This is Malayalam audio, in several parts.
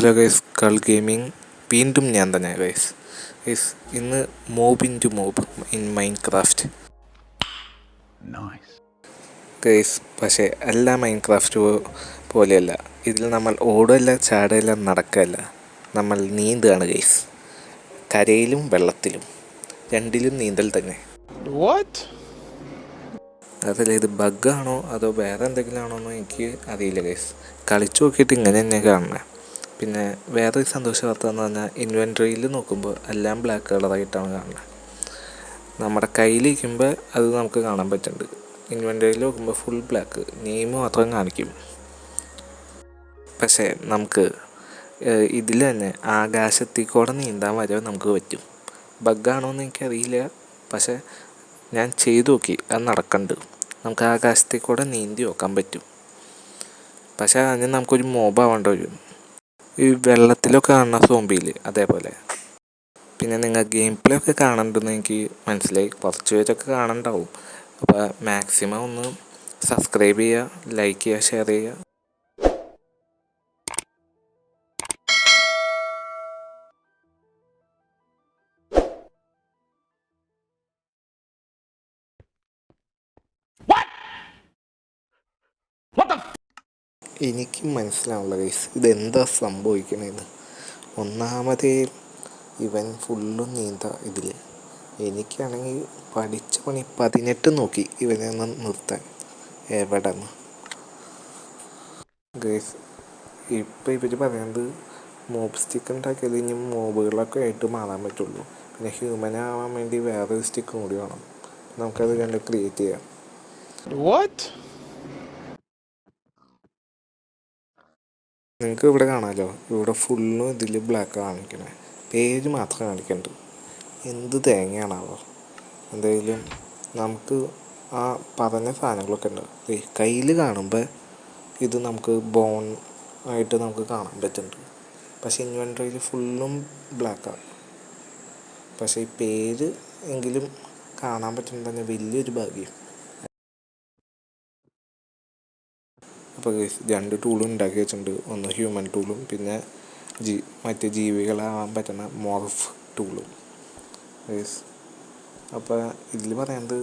ഹലോ ഗൈസ്, കൾ ഗെയിമിംഗ് വീണ്ടും ഞാൻ തന്നെ ഗൈസ്. ഇന്ന് mob in to mob in Minecraft guys. പക്ഷേ എല്ലാ മൈൻക്രാഫ്റ്റ് പോലെയല്ല. ഇതിൽ നമ്മൾ ഓടുകയല്ല, ചാടുകയല്ല, നടക്കുകയല്ല, നമ്മൾ നീന്തുകയാണ് ഗൈസ്. കരയിലും വെള്ളത്തിലും രണ്ടിലും നീന്തൽ തന്നെ. അതല്ല, ഇത് ബഗ്ഗാണോ അതോ വേറെ എന്തെങ്കിലും ആണോ എന്ന് എനിക്ക് അറിയില്ല ഗൈസ്. കളിച്ചു നോക്കിയിട്ട് ഇങ്ങനെ തന്നെ കാണണേ. പിന്നെ വേറൊരു സന്തോഷ വാർത്ത എന്ന് പറഞ്ഞാൽ ഇൻവെൻട്രിയിൽ നോക്കുമ്പോൾ എല്ലാം ബ്ലാക്ക് കളറായിട്ടാണ് കാണുന്നത്. നമ്മുടെ കയ്യിലിരിക്കുമ്പോൾ അത് നമുക്ക് കാണാൻ പറ്റുന്നുണ്ട്. ഇൻവെൻട്രിയിൽ നോക്കുമ്പോൾ ഫുൾ ബ്ലാക്ക്, നെയിം മാത്രം കാണിക്കും. പക്ഷേ നമുക്ക് ഇതിൽ തന്നെ ആകാശത്തിൽ കൂടെ നീന്താൻ വരെ നമുക്ക് പറ്റും. ബഗ്ഗാണോ എന്ന് എനിക്കറിയില്ല, പക്ഷേ ഞാൻ ചെയ്തു നോക്കി, അത് നടക്കുന്നുണ്ട്. നമുക്ക് ആകാശത്തിൽ കൂടെ നീന്തി നോക്കാൻ പറ്റും. പക്ഷേ അതിന് നമുക്കൊരു മോബാവേണ്ട വരും, ഈ വെള്ളത്തിലൊക്കെ കാണുന്ന സോംബിയിൽ അതേപോലെ. പിന്നെ നിങ്ങൾ ഗെയിം പ്ലേ ഒക്കെ കാണുന്നുണ്ടെന്ന് എനിക്ക് മനസ്സിലായി. കുറച്ച് പേരൊക്കെ കാണുന്നുണ്ടാവും. അപ്പോൾ മാക്സിമം ഒന്ന് സബ്സ്ക്രൈബ് ചെയ്യുക, ലൈക്ക് ചെയ്യുക, ഷെയർ ചെയ്യുക. എനിക്ക് മനസ്സിലാവുള്ള ഗൈസ്, ഇതെന്താ സംഭവിക്കണേന്ന്. ഒന്നാമതേ ഇവൻ ഫുള്ളും നീന്താ ഇതിൽ. എനിക്കാണെങ്കിൽ പഠിച്ച പണി 18 നോക്കി ഇവനെ ഒന്ന് നിർത്താൻ. എവിടെ നിന്ന് ഗൈസ്? ഇപ്പം ഇവർ പറയുന്നത് മോബ് സ്റ്റിക്ക് ഉണ്ടാക്കിയാൽ ഇനി മോബുകളൊക്കെ ആയിട്ട് മാറാൻ പറ്റുള്ളൂ. പിന്നെ ഹ്യൂമൻ ആവാൻ വേണ്ടി വേറൊരു സ്റ്റിക്കും കൂടി വേണം. നമുക്കത് കണ്ട് ക്രിയേറ്റ് ചെയ്യാം. നിങ്ങൾക്ക് ഇവിടെ കാണാമല്ലോ, ഇവിടെ ഫുള്ളും ഇതിൽ ബ്ലാക്ക് കാണിക്കണേ, പേര് മാത്രം കാണിക്കുന്നുണ്ട്. എന്ത് തേങ്ങയാണാവോ. എന്തായാലും നമുക്ക് ആ പറഞ്ഞ സാധനങ്ങളൊക്കെ ഉണ്ട്. കയ്യിൽ കാണുമ്പോൾ ഇത് നമുക്ക് ബോൺ ആയിട്ട് നമുക്ക് കാണാൻ പറ്റുന്നുണ്ട്. പക്ഷേ ഇൻവെൻട്രിയിൽ ഫുള്ളും ബ്ലാക്കാണ്. പക്ഷേ ഈ പേര് എങ്കിലും കാണാൻ പറ്റുന്നത് തന്നെ വലിയൊരു ഭാഗ്യം. അപ്പോൾ രണ്ട് ടൂളും ഉണ്ടാക്കി വെച്ചിട്ടുണ്ട്. ഒന്ന് ഹ്യൂമൻ ടൂളും പിന്നെ മറ്റ് ജീവികളാവാൻ പറ്റുന്ന മോർഫ് ടൂളും. അപ്പോൾ ഇതിൽ പറയുന്നത്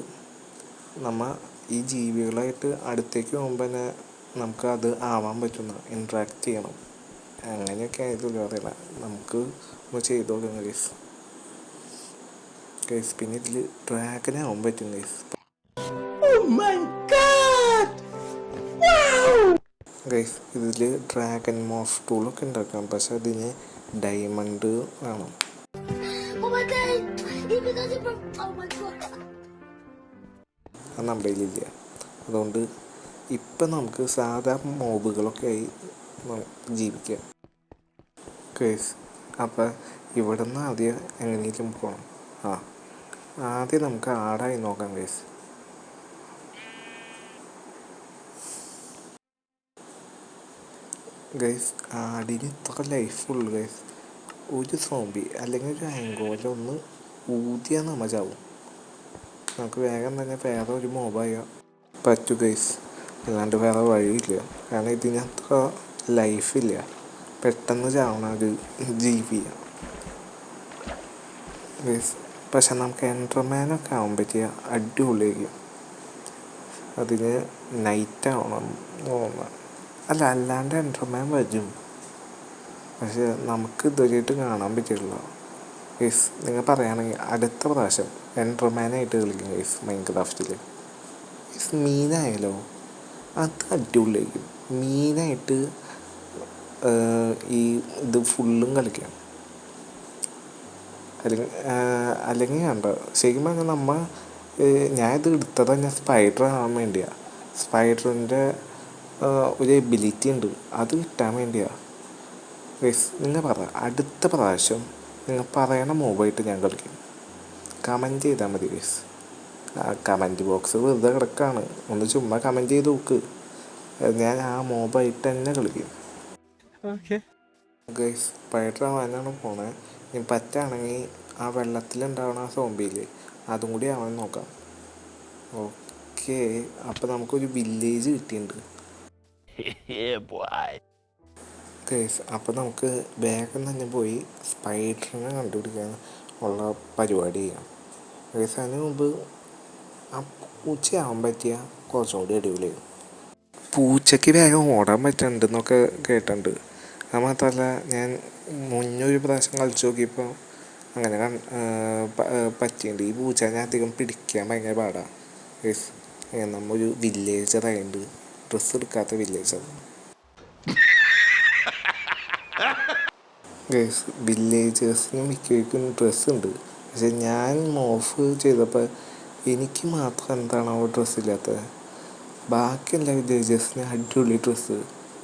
നമ്മൾ ഈ ജീവികളായിട്ട് അടുത്തേക്ക് പോകുമ്പോൾ തന്നെ നമുക്ക് അത് ആവാൻ പറ്റുന്ന ഇൻട്രാക്ട് ചെയ്യണം. അങ്ങനെയൊക്കെ ആയതില്ല പറയണ. നമുക്ക് ഒന്ന് ചെയ്ത് നോക്കാം ഗൈസ്. പിന്നെ ഇതിൽ ഡ്രാഗനാവാൻ പറ്റും ഗൈസ്. ഇതിൽ ഡ്രാഗൺ മോർഫ് ടൂളൊക്കെ ഉണ്ടാക്കാം, പക്ഷെ അതിന് ഡയമണ്ട് വേണം. അത് നമ്മുടെ കയ്യിലില്ല. അതുകൊണ്ട് ഇപ്പം നമുക്ക് സാധാ മോബുകളൊക്കെ ആയി ജീവിക്കാം ഗൈസ്. അപ്പം ഇവിടെ നിന്ന് ആദ്യം എങ്ങനെയെങ്കിലും പോകണം. ആദ്യം നമുക്ക് ആടായി നോക്കാം ഗൈസ്. ഗൈസ്, ആടിന് ഇത്ര ലൈഫുള്ളൂ ഗൈസ്. ഒരു സോംബി അല്ലെങ്കിൽ ഒരു ഹാങ്കോല ഒന്ന് ഊതിയാൽ നമ്മൾ ചാവും. നമുക്ക് വേഗം തന്നെ വേറെ ഒരു മോബായ പറ്റൂ ഗൈസ്. അല്ലാണ്ട് വേറെ വഴിയില്ല. കാരണം ഇതിന് അത്ര ലൈഫില്ല. പെട്ടെന്ന് ചാവണ ഒരു ജീവിയാണ് ഗൈസ്. പക്ഷെ നമുക്ക് എൻഡർമാനൊക്കെ ആവാൻ പറ്റിയ അടിപൊളിയായിരിക്കും. അതിന് നൈറ്റ് ആവണം തോന്നുന്നത്. അല്ലാണ്ട് എൻഡർമാൻ വരും, പക്ഷെ നമുക്ക് ഇതുവരെയായിട്ട് കാണാൻ പറ്റില്ല ഗൈസ്. നിങ്ങൾ പറയുകയാണെങ്കിൽ അടുത്ത പ്രാവശ്യം എൻഡർമാനായിട്ട് കളിക്കും ഗൈസ് മൈൻക്രാഫ്റ്റിൽ. മീനായാലോ, അത് അടിപൊളിയായിരിക്കും. മീനായിട്ട് ഈ ഇത് ഫുള്ളും കളിക്കാം. അല്ലെങ്കിൽ കണ്ട ശരിക്കും പറഞ്ഞാൽ ഞാനിത് എടുത്തത് തന്നെ സ്പൈഡർ ആവാൻ വേണ്ടിയാണ്. സ്പൈഡറിൻ്റെ ഒരു എബിലിറ്റി ഉണ്ട്, അത് കിട്ടാൻ വേണ്ടിയാണ് ഗൈസ്. നിങ്ങൾ അടുത്ത പ്രാവശ്യം നിങ്ങൾ പറയണ മോബായിട്ട് ഞാൻ കളിക്കും. കമൻറ്റ് ചെയ്താൽ മതി ഗൈസ്. കമൻറ്റ് ബോക്സ് വെറുതെ കിടക്കാണ്, ഒന്ന് ചുമ്മാ കമൻറ്റ് ചെയ്ത് നോക്ക്. ഞാൻ ആ മോബായിട്ട് തന്നെ കളിക്കും ഗൈസ്. സ്പൈഡർ ആവാനാണ് പോണേ. ഇനി പറ്റുകയാണെങ്കിൽ ആ വെള്ളത്തിലുണ്ടാവണ ആ സോംബിയിൽ അതും കൂടി ആവാൻ നോക്കാം. ഓക്കെ, അപ്പോൾ നമുക്കൊരു വില്ലേജ് കിട്ടിയിട്ടുണ്ട് കേസ് അപ്പോൾ നമുക്ക് വേഗം തന്നെ പോയി സ്പൈഡറിനെ കണ്ടുപിടിക്കാൻ ഉള്ള പരിപാടി ചെയ്യാം. കേസ് അതിന് മുമ്പ് ആ പൂച്ചയാവാൻ പറ്റിയ കുറച്ചും കൂടി അടിപൊളിയായിരുന്നു. പൂച്ചയ്ക്ക് വേഗം ഓടാൻ പറ്റുന്നുണ്ടെന്നൊക്കെ കേട്ടിട്ടുണ്ട്. അത് മാത്രമല്ല ഞാൻ മുന്നൊരു പ്രാവശ്യം കളിച്ച് നോക്കിയപ്പോൾ അങ്ങനെ പറ്റിയിട്ടുണ്ട്. ഈ പൂച്ചേനെ അധികം പിടിക്കാൻ ഭയങ്കര പാടാണ്. കേസ് നമ്മൊരു വില്ലേജറായുണ്ട്, ഡ്രസ്സ് എടുക്കാത്ത വില്ലേജർ. ഗൈസ് വില്ലേജേഴ്സിന് മിക്കവർക്കും ഡ്രസ്സുണ്ട്, പക്ഷെ ഞാൻ മോഫ് ചെയ്തപ്പോൾ എനിക്ക് മാത്രം എന്താണോ ഡ്രസ്സ് ഇല്ലാത്തത്. ബാക്കി എല്ലാ വില്ലേജേഴ്സിന് അടിപൊളി ഡ്രസ്സ്,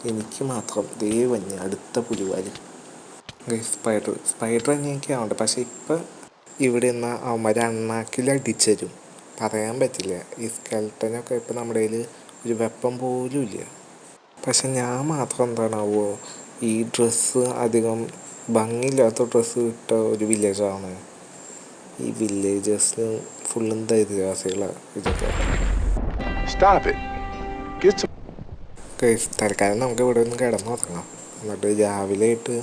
എനിക്ക് മാത്രം ദേ വഞ്ഞ് അടുത്ത പുലിവാല്. ഗൈസ് സ്പൈഡർ തന്നെ എനിക്ക് ആവണ്ട. പക്ഷെ ഇപ്പം ഇവിടെ നിന്ന് അവന്മാർ അണ്ണാക്കിൽ അടിച്ചു തരും, പറയാൻ പറ്റില്ല. ഈ സ്കെൽട്ടനൊക്കെ ഇപ്പം നമ്മുടെ കയ്യിൽ ഒരു വെപ്പൺ പോലും ഇല്ല. പക്ഷെ ഞാൻ മാത്രം എന്താണാവോ ഈ ഡ്രസ്സ് അധികം ഭംഗിയില്ലാത്ത ഡ്രസ്സ് ഇട്ട ഒരു വില്ലേജാണ്. ഈ വില്ലേജേഴ്സിന് ഫുള്ളും ദരിദ്രവാസികളാണ് ഇതൊക്കെ. തൽക്കാലം നമുക്ക് ഇവിടെ ഒന്ന് കിടന്നുറങ്ങാം. എന്നിട്ട് രാവിലെ ആയിട്ട്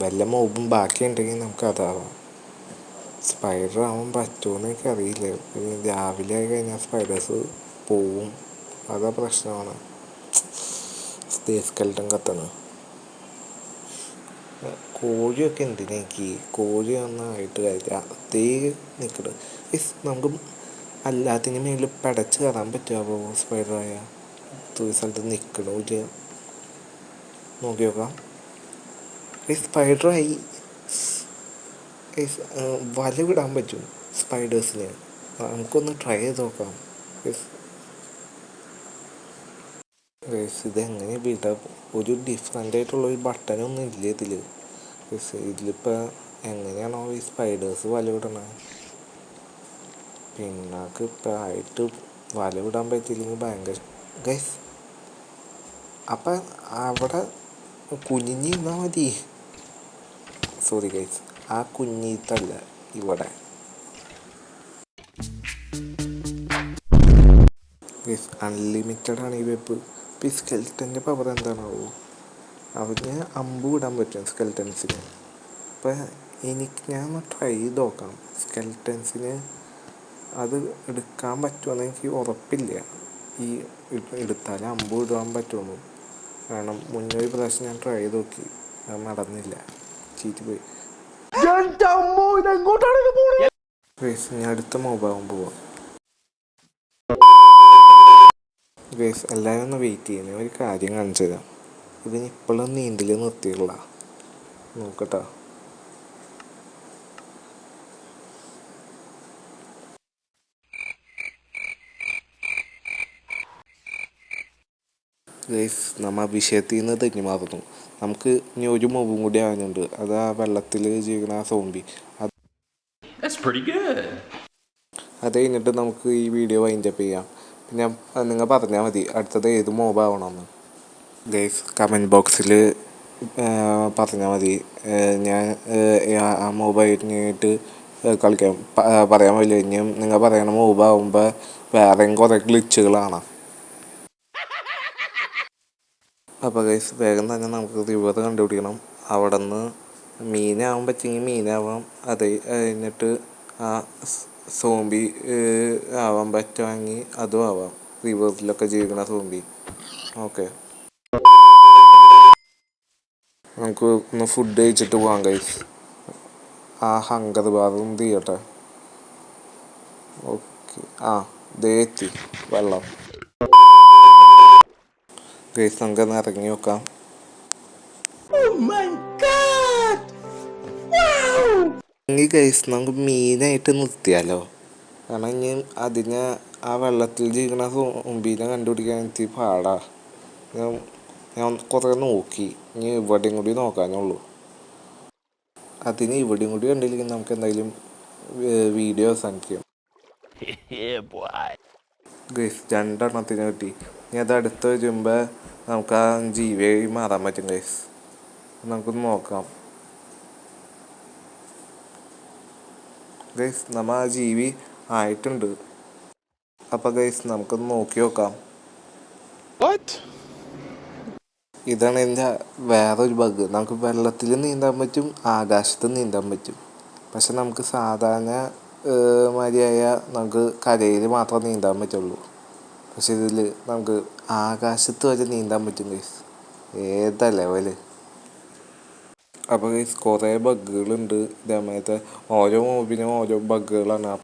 വല്ല മോബും ബാക്കിയുണ്ടെങ്കിൽ നമുക്ക് അതാവാം. സ്പൈഡർ ആവാൻ പറ്റുമെന്ന് എനിക്കറിയില്ല. രാവിലെ ആയി കഴിഞ്ഞാൽ സ്പൈഡേഴ്സ് പോവും, അതാ പ്രശ്നമാണ്. സ്കെൽട്ടൻ കത്തണ്. കോഴിയൊക്കെ എന്തിനെനിക്ക്, കോഴി ഒന്നായിട്ട് കഴിക്കാം. തേ നിൽക്കട്. നമുക്ക് എല്ലാത്തിനും മേലിൽ പടച്ച് കയറാൻ പറ്റുമോ സ്പൈഡറായ? ഒരു സ്ഥലത്ത് നിൽക്കണില്ല. നോക്കി നോക്കാം. ഈ സ്പൈഡറായി വല വിടാൻ പറ്റും സ്പൈഡേഴ്സിന്. നമുക്കൊന്ന് ട്രൈ ചെയ്ത് നോക്കാം. ഇതെങ്ങനെ വിടാം? ഒരു ഡിഫറെൻ്റ് ആയിട്ടുള്ളൊരു ബട്ടനൊന്നും ഇല്ല ഇതിൽ. ഇതിലിപ്പോൾ എങ്ങനെയാണോ ഈ സ്പൈഡേഴ്സ് വല വിടണേ? പിന്നാക്ക് ഇപ്പം ആയിട്ട് വല വിടാൻ പറ്റിയില്ലെങ്കിൽ ഭയങ്കര. ഗൈസ് അപ്പം അവിടെ കുനിഞ്ഞിരുന്നാൽ മതി. സോറി ഗൈസ്, ആ കുഞ്ഞിത്തല്ല ഇവിടെ. ഗൈസ് അൺലിമിറ്റഡ് ആണ് ഈ വെപ്പ്. ഇപ്പം ഈ സ്കെൽറ്റൻ്റെ പവർ എന്താണാവോ? അവന് അമ്പ് വിടാൻ പറ്റും സ്കെൽറ്റൻസിന്. അപ്പം ഞാൻ ട്രൈ ചെയ്ത് നോക്കാം. സ്കെൽറ്റൻസിന് അത് എടുക്കാൻ പറ്റുമെന്ന് എനിക്ക് ഉറപ്പില്ല. ഈ എടുത്താൽ അമ്പ് ഇടാൻ പറ്റുമെന്ന്. കാരണം മുന്നൊരു പ്രാവശ്യം ഞാൻ ട്രൈ ചെയ്ത് നോക്കി, അത് നടന്നില്ല, ചീറ്റ് പോയി. ഞാൻ അടുത്ത മൊബൈൽ പോവാം. ഗൈസ് എല്ലാവരും ഒന്ന് വെയിറ്റ് ചെയ്യുന്നത്, ഒരു കാര്യം കാണിച്ചു തരാം. ഇതിന് ഇപ്പോഴും നീന്തൽ നിർത്തിയുള്ള നോക്കട്ടോ. ഗൈസ് നമ്മൾ വിഷയത്തിൽ നിന്ന് തെറ്റി മാറുന്നു. നമുക്ക് ഇനി ഒരു മൂവും കൂടി ആകുന്നുണ്ട്. അത് ആ വെള്ളത്തിൽ ജീവിക്കുന്ന ആ സോംബി. അത് കഴിഞ്ഞിട്ട് നമുക്ക് ഈ വീഡിയോ വൈൻഡപ്പ് ചെയ്യാം. പിന്നെ നിങ്ങൾ പറഞ്ഞാൽ മതി അടുത്തത് ഏത് മോബാവണമെന്ന്. ഗൈസ് കമൻറ്റ് ബോക്സിൽ പറഞ്ഞാൽ മതി. ഞാൻ ആ മൊബൈലിനായിട്ട് കളിക്കാൻ പറയാൻ പറ്റില്ല. ഇനിയും നിങ്ങൾ പറയണ മോബാവുമ്പോൾ വേറെയും കുറേ ഗ്ലിച്ചുകളാണ്. അപ്പോൾ ഗൈസ് വേഗം തന്നെ നമുക്ക് റിവർ കണ്ടുപിടിക്കണം. അവിടെ നിന്ന് മീനാവാൻ പറ്റുമെങ്കിൽ മീനാവാം. അത് കഴിഞ്ഞിട്ട് ആ സോംബി ആവാൻ പറ്റുമെങ്കിൽ അതും ആവാം, റിവേഴ്സിലൊക്കെ ജീവിക്കുന്ന സോംബി. ഓക്കെ, നമുക്ക് ഒന്ന് ഫുഡ് കഴിച്ചിട്ട് പോകാം ഗൈസ്. ആ ഹങ്കർ ബാറും തീയട്ടെ. ഓക്കെ, ആ ദേ എത്തി വെള്ളം. ഗൈസ് നമുക്കൊന്ന് ഇറങ്ങി നോക്കാം. ഗൈസ് നമുക്ക് മീനായിട്ട് നിർത്തിയാലോ? കാരണം ഇനി അതിനെ ആ വെള്ളത്തിൽ ജീവിക്കുന്ന സോംബീനെ കണ്ടുപിടിക്കാൻ എനിക്ക് പാടാ. ഞാൻ കുറേ നോക്കി, ഇനി ഇവിടെയും കൂടി നോക്കാനുള്ളൂ. അതിന് ഇവിടെയും കൂടി കണ്ടില്ലെങ്കിൽ നമുക്ക് എന്തായാലും വീഡിയോ അവസാനിക്കും. ഗൈസ് 2 എണ്ണത്തിന് കിട്ടി. ഇനി അത് അടുത്ത് വരുമ്പോൾ നമുക്ക് ആ ജീവിയായി മാറാൻ പറ്റും ഗൈസ്. നമുക്കൊന്ന് നോക്കാം. ഗൈസ് നമ്മൾ ആ ജീവി ആയിട്ടുണ്ട്. അപ്പോൾ ഗൈസ് നമുക്കൊന്ന് നോക്കി നോക്കാം. ഇതാണ് എൻ്റെ വേറൊരു ബഗ്. നമുക്ക് വെള്ളത്തിൽ നീന്താൻ പറ്റും, ആകാശത്ത് നീന്താൻ പറ്റും. പക്ഷെ നമുക്ക് സാധാരണ മാതിരിയായ നമുക്ക് കരയിൽ മാത്രം നീന്താൻ പറ്റുള്ളൂ. പക്ഷെ ഇതിൽ നമുക്ക് ആകാശത്ത് വരെ നീന്താൻ പറ്റും ഗൈസ്. ഏതാ ലെവല്. അപ്പോൾ ഗൈസ് കുറേ ബഗ്ഗുകളുണ്ട്. ഇതേമാതിരത്തെ ഓരോ മൂവിനും ഓരോ ബഗ്ഗുകളാണ്.